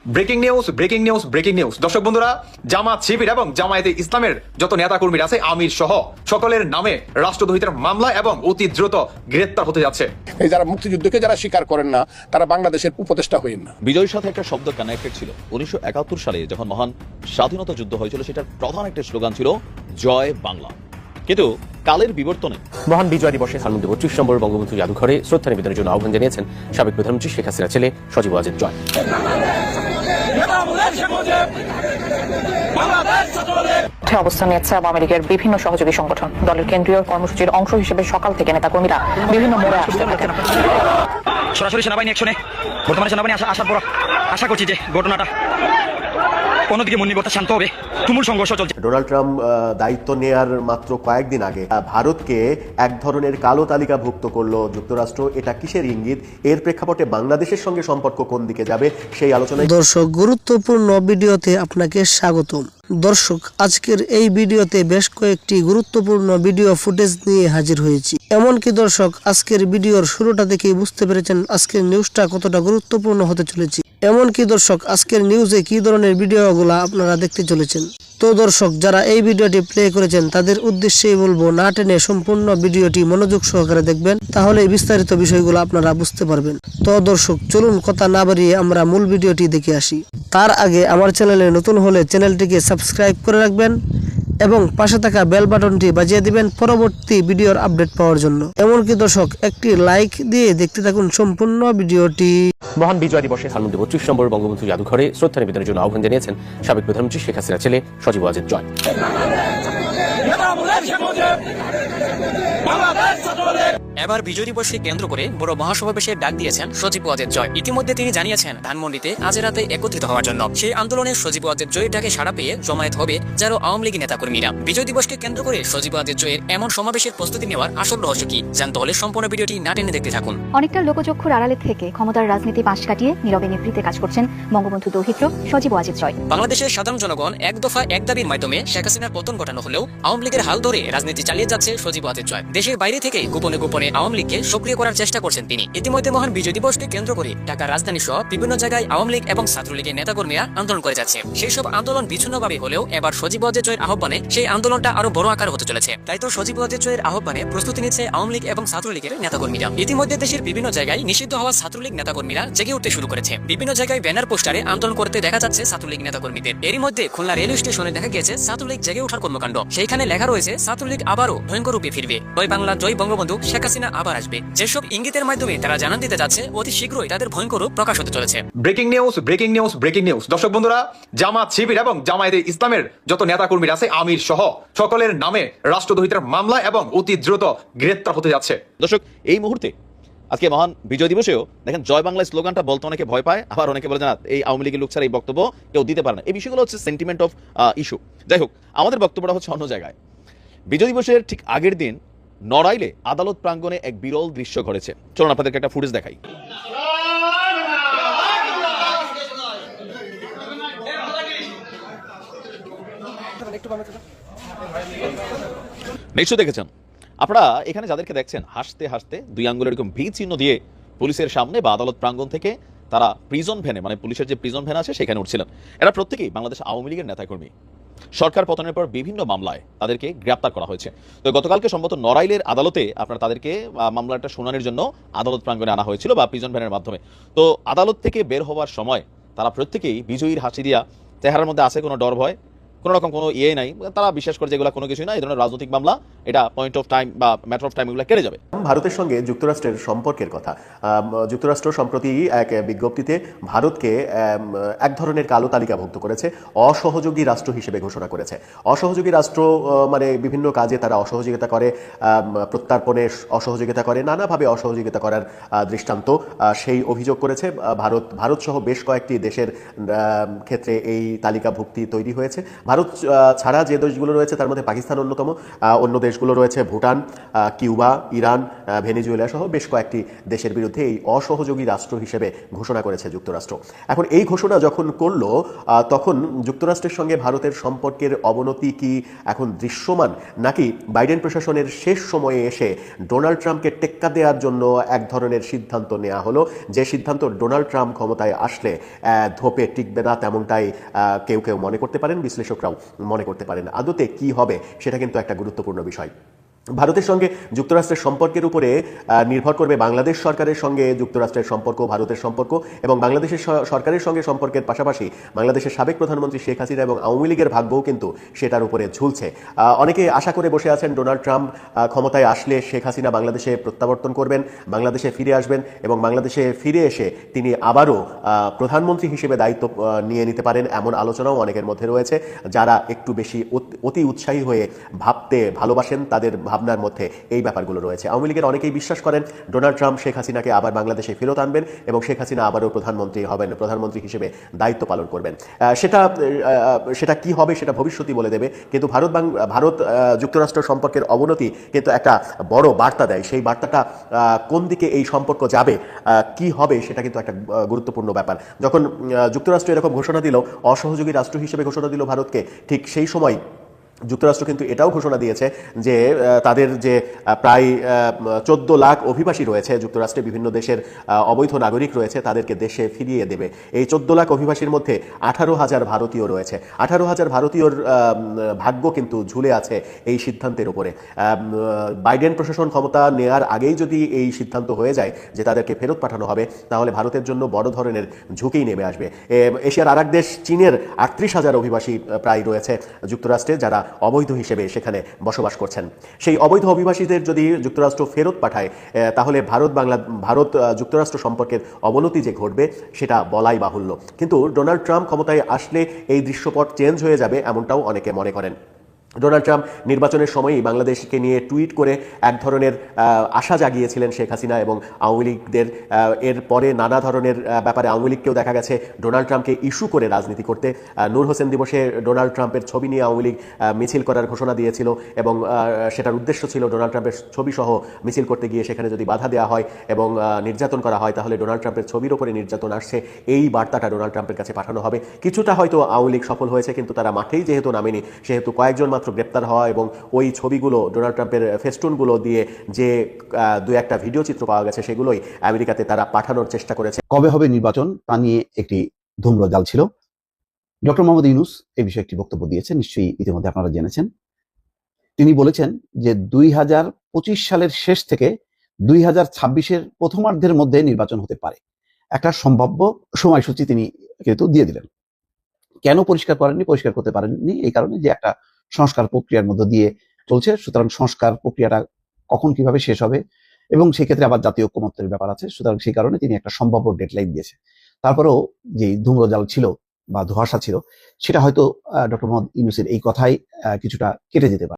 Breaking news দর্শক বন্ধুরা, জামাত শিবির এবং জামায়াতে ইসলামের যত নেতাকর্মীরা আছে আমির সহ সকলের নামে রাষ্ট্রদ্রোহিতার মামলা এবং অতি দ্রুত গ্রেপ্তার হতে যাচ্ছে। এই যারা মুক্তিযুদ্ধকে যারা স্বীকার করেন না তারা বাংলাদেশের উপদেষ্টা হইন না। বিজয়ের সাথে একটা শব্দ কানেক্টেড ছিল। 1971 সালে যখন মহান স্বাধীনতা যুদ্ধ হয়েছিল, সেটার প্রধান একটা স্লোগান ছিল জয় বাংলা। কিন্তু কালের বিবর্তনে মহান বিজয় দিবসে ধানমন্ডি 32 নম্বর বঙ্গবন্ধু জাদুঘরে শ্রদ্ধা নিবেদনের জন্য আহ্বান জানিয়েছেন সাবেক প্রধানমন্ত্রী শেখ হাসিনার ছেলে সজীব ওয়াজেদ জয়। অবস্থান নিয়েছে আওয়ামী লীগের বিভিন্ন সহযোগী সংগঠন। দলের কেন্দ্রীয় কর্মসূচির অংশ হিসেবে সকাল থেকে নেতাকর্মীরা বিভিন্ন মোড়ে আসতে থাকেন। সরাসরি সেনাবাহিনী অ্যাকশনে, বর্তমানে সেনাবাহিনী আসার পর আশা করছি যে ঘটনাটা অন্যদিকে মন্দিরটা শান্ত হবে। তুমুল সংঘর্ষ চলছে। ডোনাল্ড ট্রাম্প দায়িত্ব নেয়ার মাত্র কয়েকদিন আগে ভারতকে এক ধরনের কালো তালিকাভুক্ত করলো যুক্তরাষ্ট্র। এটা কিসের ইঙ্গিত? এর প্রেক্ষাপটে বাংলাদেশের সঙ্গে সম্পর্ক কোন দিকে যাবে সেই আলোচনায়। দর্শক, গুরুত্বপূর্ণ ভিডিওতে আপনাকে স্বাগতম। দর্শক, আজকের এই ভিডিওতে বেশ কয়েকটি গুরুত্বপূর্ণ ভিডিও ফুটেজ নিয়ে হাজির হয়েছি। এমনকি দর্শক, আজকের ভিডিওর শুরুটা দেখেই বুঝতে পেরেছেন আজকের নিউজটা কতটা গুরুত্বপূর্ণ হতে চলেছে। এমনকি দর্শক, আজকের নিউজে কি ধরনের ভিডিওগুলো আপনারা দেখতে চলেছেন। তো দর্শক, যারা এই ভিডিওটি প্লে করেছেন তাদের উদ্দেশ্যেই বলবো, না টেনে সম্পূর্ণ ভিডিওটি মনোযোগ সহকারে দেখবেন, তাহলে বিস্তারিত বিষয়গুলো আপনারা বুঝতে পারবেন। তো দর্শক, চলুন কথা না বাড়িয়ে আমরা মূল ভিডিওটি দেখে আসি। তার আগে আমার চ্যানেলে নতুন হলে চ্যানেলটিকে সাবস্ক্রাইব করে রাখবেন এবং পাশে থাকা বেল বাটনটি বাজিয়ে দিবেন পরবর্তী ভিডিওর আপডেট পাওয়ার জন্য। এমনকি দর্শক, একটি লাইক দিয়ে দেখতে থাকুন সম্পূর্ণ ভিডিওটি। মহান বিজয় দিবসে ধানমন্ডি 32 নম্বর বঙ্গবন্ধু জাদুঘরে শ্রদ্ধা নিবেদনের জন্য আহ্বান জানিয়েছেন সাবেক প্রধানমন্ত্রী শেখ হাসিনার ছেলে সজীব ওয়াজেদ জয়। এবার বিজয় দিবসকে কেন্দ্র করে বড় মহাসমাবেশের ডাক দিয়েছেন সজীব ওয়াজেদ জয়। ইতিমধ্যে তিনি জানিয়েছেন ধানমন্ডিতে আজ রাতে একত্রিত হওয়ার জন্য। সেই আন্দোলনে সজীব ওয়াজেদ জয়ের ডাকে সাড়া পেয়ে জমায়েত হবে যারা আওয়ামী লীগের নেতাকর্মীরা। বিজয় দিবসকে কেন্দ্র করে সজীব ওয়াজেদ জয়ের এমন সমাবেশের প্রস্তুতি নেওয়ার আসল রহস্য কি জানতে হলে সম্পূর্ণ ভিডিওটি না টেনে দেখতে থাকুন। অনেকটা লোকচক্ষুর আড়ালে থেকে ক্ষমতার রাজনীতি পাশ কাটিয়ে নীরবে নিভৃতে কাজ করছেন বঙ্গবন্ধু দৌহিত্র সজীব ওয়াজেদ জয়। বাংলাদেশের সাধারণ জনগণ এক দফা এক দাবির মাধ্যমে শেখ হাসিনার পতন ঘটানো হলেও আওয়ামী লীগের হাল ধরে রাজনীতি চালিয়ে যাচ্ছে সজীব ওয়াজেদ জয়। দেশের বাইরে থেকে গোপনে গোপনে আওয়ামী লীগকে সক্রিয় করার চেষ্টা করছেন তিনি। ইতিমধ্যে মহান বিজয় দিবসকে কেন্দ্র করে ঢাকার রাজধানী সহ বিভিন্ন জায়গায় আওয়ামী লীগ এবং ছাত্রলীগের নেতাকর্মীরা আন্দোলন করে যাচ্ছে। সেই সব আন্দোলন বিচ্ছিন্নভাবে হলেও এবার সজীব ওয়াজেদ জয়ের আহ্বানে সেই আন্দোলনটা আরো বড় আকার হতে চলেছে। তাই তো সজীব ওয়াজেদ জয়ের আহ্বানে প্রস্তুতি নিচ্ছে আওয়ামী লীগ এবং ছাত্রলীগের নেতাকর্মীরা। ইতিমধ্যে দেশের বিভিন্ন জায়গায় নিষিদ্ধ হওয়া ছাত্রলীগ নেতাকর্মীরা জেগে উঠতে শুরু করেছে। বিভিন্ন জায়গায় ব্যানার পোস্টারে আন্দোলন করতে দেখা যাচ্ছে ছাত্রলীগ নেতাকর্মীদের। এরই মধ্যে খুলনা রেলওয়ে স্টেশনে দেখা গিয়েছে ছাত্রলীগ জেগে ওঠার কর্মকাণ্ড। সেইখানে লেখা রয়েছে ছাত্রলীগ আবারও ভয়ঙ্কর রূপে ফিরবে, জয় বাংলা, জয় বঙ্গবন্ধু, শেখ হাসিনা আবার আসবে। যেসব ইঙ্গিতের মাধ্যমে তারা জানান দিতে যাচ্ছে অতি শীঘ্রই তাদের ভয়ঙ্কর রূপ প্রকাশ হতে চলেছে। ব্রেকিং নিউজ দর্শক বন্ধুরা, জামাত শিবির এবং জামায়াতে ইসলামের যত নেতাকর্মীরা আছে আমির সহ সকলের নামে রাষ্ট্রদ্রোহিতার মামলা এবং অতি দ্রুত গ্রেপ্তার হতে যাচ্ছে। দর্শক, এই মুহূর্তে আজকে মহান বিজয় দিবসেও দেখেন জয় বাংলা স্লোগানটা বলতে অনেকে ভয় পায়, আবার অনেকে বলে না এই আওয়ামী লীগের লোক ছাড়া এই বক্তব্য কেউ দিতে পারে না। এই বিষয়গুলো হচ্ছে সেন্টিমেন্ট অফ ইস্যু। যাই হোক, আমাদের বক্তব্যটা হচ্ছে অন্য জায়গায়। বিজয় দিবসের ঠিক আগের দিন নড়াইলে আদালত প্রাঙ্গণে এক বিরল দৃশ্য ঘটেছে। চলুন আপনাদেরকে একটা ফুটেজ দেখাই। নিশ্চয় দেখেছেন আপনারা এখানে যাদেরকে দেখছেন হাসতে হাসতে দুই আঙ্গুলের এরকম ভি চিহ্ন দিয়ে পুলিশের সামনে বা আদালত প্রাঙ্গণ থেকে তারা প্রিজন ভ্যানে, মানে পুলিশের যে প্রিজন ভ্যান আছে সেখানে উঠছিলেন। এরা প্রত্যেকেই বাংলাদেশ আওয়ামী লীগের নেতাকর্মী। সরকার পতনের পর বিভিন্ন মামলায় তাদেরকে গ্রেপ্তার করা হয়েছে। তো গতকালকে সম্ভবত নড়াইলের আদালতে আপনার তাদেরকে মামলাটা শুনানির জন্য আদালত প্রাঙ্গণে আনা হয়েছিল বা প্রিজন ভ্যানের মাধ্যমে। তো আদালত থেকে বের হওয়ার সময় তারা প্রত্যেকেই বিজয়ীর হাসি দিয়া, চেহারার মধ্যে আছে কোনো ডর ভয়, কোনো রকম কোনো ইয়ে নাই। তারা বিশ্বাস করে যেগুলো কোনো কিছুই না, এই ধরনের রাজনৈতিক মামলা এটা পয়েন্ট অফ টাইম বা ম্যাটার অফ টাইম এগুলো কেটে যাবে। ভারতের সঙ্গে যুক্তরাষ্ট্রের সম্পর্কের কথা, যুক্তরাষ্ট্র সম্প্রতি এক বিজ্ঞপ্তিতে ভারতকে এক ধরনের কালো তালিকাভুক্ত করেছে, অসহযোগী রাষ্ট্র হিসেবে ঘোষণা করেছে। অসহযোগী রাষ্ট্র মানে বিভিন্ন কাজে তারা অসহযোগিতা করে, প্রত্যর্পণে অসহযোগিতা করে, নানাভাবে অসহযোগিতা করার দৃষ্টান্ত সেই অভিযোগ করেছে ভারত সহ বেশ কয়েকটি দেশের ক্ষেত্রে এই তালিকাভুক্তি তৈরি হয়েছে। ভারত ছাড়া যে দেশগুলো রয়েছে তার মধ্যে পাকিস্তান অন্যতম, অন্য দেশগুলো রয়েছে ভুটান, কিউবা, ইরান, ভেনেজুয়েলা সহ বেশ কয়েকটি দেশের বিরুদ্ধে এই অসহযোগী রাষ্ট্র হিসেবে ঘোষণা করেছে যুক্তরাষ্ট্র। এখন এই ঘোষণা যখন করলো তখন যুক্তরাষ্ট্রের সঙ্গে ভারতের সম্পর্কের অবনতি কি এখন দৃশ্যমান, নাকি বাইডেন প্রশাসনের শেষ সময়ে এসে ডোনাল্ড ট্রাম্পকে টেক্কা দেওয়ার জন্য এক ধরনের সিদ্ধান্ত নেওয়া হলো, যে সিদ্ধান্ত ডোনাল্ড ট্রাম্প ক্ষমতায় আসলে ধোপে টিকবে না, তেমনটাই কেউ কেউ মনে করতে পারেন, বিশ্লেষকরাও মনে করতে পারেন। আদতে কি হবে সেটা কিন্তু একটা গুরুত্বপূর্ণ বিষয়। ভারতের সঙ্গে যুক্তরাষ্ট্রের সম্পর্কের উপরে নির্ভর করবে বাংলাদেশ সরকারের সঙ্গে যুক্তরাষ্ট্রের সম্পর্ক, ভারতের সম্পর্ক এবং বাংলাদেশের সরকারের সঙ্গে সম্পর্কের পাশাপাশি বাংলাদেশের সাবেক প্রধানমন্ত্রী শেখ হাসিনা এবং আওয়ামী লীগের ভাগ্যও কিন্তু সেটার উপরে ঝুলছে। অনেকে আশা করে বসে আছেন ডোনাল্ড ট্রাম্প ক্ষমতায় আসলে শেখ হাসিনা বাংলাদেশে প্রত্যাবর্তন করবেন, বাংলাদেশে ফিরে আসবেন এবং বাংলাদেশে ফিরে এসে তিনি আবারও প্রধানমন্ত্রী হিসেবে দায়িত্ব নিয়ে নিতে পারেন, এমন আলোচনাও অনেকের মধ্যে রয়েছে। যারা একটু বেশি অতি উৎসাহী হয়ে ভাবতে ভালোবাসেন তাদের ভাবনার মধ্যে এই ব্যাপারগুলো রয়েছে। আওয়ামী লীগের অনেকেই বিশ্বাস করেন ডোনাল্ড ট্রাম্প শেখ হাসিনাকে আবার বাংলাদেশে ফেরত আনবেন এবং শেখ হাসিনা আবারও প্রধানমন্ত্রী হবেন, প্রধানমন্ত্রী হিসেবে দায়িত্ব পালন করবেন। সেটা কি হবে সেটা ভবিষ্যৎই বলে দেবে। কিন্তু ভারত যুক্তরাষ্ট্র সম্পর্কের অবনতি কিন্তু একটা বড় বার্তা দেয়। সেই বার্তাটা কোন দিকে এই সম্পর্ক যাবে, কি হবে সেটা কিন্তু একটা গুরুত্বপূর্ণ ব্যাপার। যখন যুক্তরাষ্ট্র এরকম ঘোষণা দিল, অসহযোগী রাষ্ট্র হিসেবে ঘোষণা দিল ভারতকে, ঠিক সেই সময় যুক্তরাষ্ট্র কিন্তু এটাও ঘোষণা দিয়েছে যে তাদের যে প্রায় 14 লাখ অভিবাসী রয়েছে যুক্তরাষ্ট্রে, বিভিন্ন দেশের অবৈধ নাগরিক রয়েছে, তাদেরকে দেশে ফিরিয়ে দেবে। এই 14 লাখ অভিবাসীর মধ্যে 18,000 ভারতীয় রয়েছে। 18,000 ভারতীয়র ভাগ্য কিন্তু ঝুলে আছে এই সিদ্ধান্তের উপরে। বাইডেন প্রশাসন ক্ষমতা নেওয়ার আগেই যদি এই সিদ্ধান্ত হয়ে যায় যে তাদেরকে ফেরত পাঠানো হবে, তাহলে ভারতের জন্য বড় ধরনের ঝুঁকি নেমে আসবে। এশিয়ার আরেক দেশ চীনের 38,000 অভিবাসী প্রায় রয়েছে যুক্তরাষ্ট্রে, যারা অবৈধ হিসেবে সেখানে বসবাস করছেন। সেই অবৈধ অভিবাসীদের যদি যুক্তরাষ্ট্র ফেরত পাঠায়, তাহলে ভারত যুক্তরাষ্ট্র সম্পর্কের অবনতি যে ঘটবে সেটা বলাই বাহুল্য। কিন্তু ডোনাল্ড ট্রাম্প ক্ষমতায় আসলে এই দৃশ্যপট চেঞ্জ হয়ে যাবে এমনটাও অনেকে মনে করেন। ডোনাল্ড ট্রাম্প নির্বাচনের সময়ই বাংলাদেশকে নিয়ে টুইট করে এক ধরনের আশা জাগিয়েছিলেন শেখ হাসিনা এবং আওয়ামী লীগদের। এর পরে নানা ধরনের ব্যাপারে আওয়ামী লীগকেও দেখা গেছে ডোনাল্ড ট্রাম্পকে ইস্যু করে রাজনীতি করতে। নূর হোসেন দিবসে ডোনাল্ড ট্রাম্পের ছবি নিয়ে আওয়ামী লীগ মিছিল করার ঘোষণা দিয়েছিল এবং সেটার উদ্দেশ্য ছিল ডোনাল্ড ট্রাম্পের ছবি সহ মিছিল করতে গিয়ে সেখানে যদি বাধা দেওয়া হয় এবং নির্যাতন করা হয়, তাহলে ডোনাল্ড ট্রাম্পের ছবির ওপরে নির্যাতন আসছে, এই বার্তাটা ডোনাল্ড ট্রাম্পের কাছে পাঠানো হবে। কিছুটা হয়তো আওয়ামী লীগ সফল হয়েছে, কিন্তু তারা মাঠেই যেহেতু নামেনি, সেহেতু কয়েকজন মাত্র গ্রেপ্তার হওয়া এবং ওই ছবিগুলো ডোনাল্ড ট্রাম্পের ফেস্টুনগুলো দিয়ে যে দু একটা ভিডিও চিত্র পাওয়া গেছে, সেগুলোই আমেরিকাতে তারা পাঠানোর চেষ্টা করেছে। কবে হবে নির্বাচন তা নিয়ে একটি ধূম্রজাল ছিল। ডক্টর মোহাম্মদ ইউনূস এই বিষয়ে একটি বক্তব্য দিয়েছেন, নিশ্চয়ই ইতিমধ্যে আপনারা জেনেছেন। তিনি বলেছেন যে 2025 সালের শেষ থেকে 2026-এর প্রথমার্ধের মধ্যে নির্বাচন হতে পারে, একটা সম্ভাব্য সময়সূচি তিনি কিন্তু দিয়ে দিলেন। কেন পরিষ্কার করতে পারেননি? এই কারণে যে একটা সংস্কার প্রক্রিয়ার মধ্য দিয়ে চলছে, সুতরাং সংস্কার প্রক্রিয়াটা কখন কিভাবে শেষ হবে এবং সেই ক্ষেত্রে আবার জাতীয় ঐক্যমত্যের ব্যাপার আছে, সুতরাং সেই কারণে তিনি একটা সম্ভাব্য ডেডলাইন দিয়েছে। তারপরেও যে ধূম্রজাল ছিল বা ধোঁয়াশা ছিল, সেটা হয়তো ডক্টর মোহাম্মদ ইউনূসের এই কথাই কিছুটা কেটে যেতে পারে।